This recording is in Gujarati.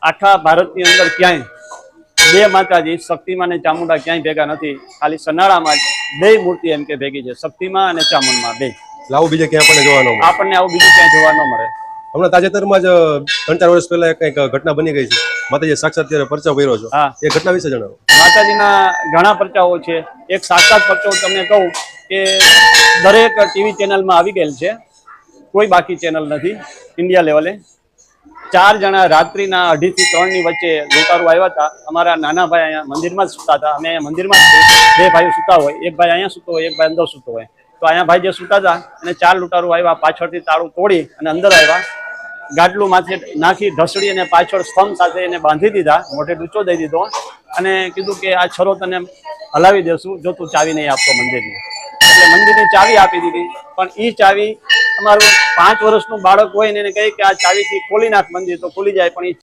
આખા ભારતની અંદર ક્યાંય બે માતાજી શક્તિમાં અને ચામુંડા ક્યાંય ભેગા નથી. ખાલી સનાળામાં જ બે મૂર્તિ એમ કે ભેગી છે, શક્તિમાં અને ચામુંડમાં બે. લાવું બીજે ક્યાં આપણને જોવા ન મળે. આપણને આવું બીજું ક્યાંય જોવા ન મળે. હમણાં તાજેતરમાં જ 3-4 વર્ષ પહેલા કંઈક ઘટના બની ગઈ છે. માતાજી સાક્ષાત ત્યારે પરચો કર્યો છો. હા, એ ઘટના વિશે જણાવો. માતાજીના ઘણા પરચાઓ છે. એક સાક્ષાત પરચો તમને કહું કે દરેક ટીવી ચેનલમાં આવી ગયેલ છે, કોઈ બાકી ચેનલ નથી ઇન્ડિયા લેવલે. 4 જણા રાત્રિના 2:30 થી 3 ની વચ્ચે લૂંટારૂ આવ્યા હતા. અમારા નાના ભાઈ અહીંયા મંદિરમાં જ સૂતા હતા. અમે અહીંયા મંદિરમાં જ બે ભાઈઓ સૂતા હોય, એક ભાઈ અહીંયા સૂતો હોય, એક ભાઈ અંદર સૂતો હોય. તો અહીંયા ભાઈ જે સૂતા હતા અને 4 લૂંટારૂ આવ્યા, પાછળથી તાળું તોડી અને અંદર આવ્યા, ગાડલું માથે નાખી ઢસડી અને પાછળ સ્તંભ સાથે એને બાંધી દીધા, મોઢે ડૂચો દઈ દીધો અને કીધું કે આ છરો તને હલાવી દેશું જો તું ચાવી નહીં આપતો મંદિરની. એટલે મંદિરની ચાવી આપી દીધી. પણ એ ચાવી અમારું 5 વર્ષનું બાળક હોય ને એને કહે કે આ ચાવીથી ખોલી નાખ મંદિર, તો ખુલી જાય. પણ એ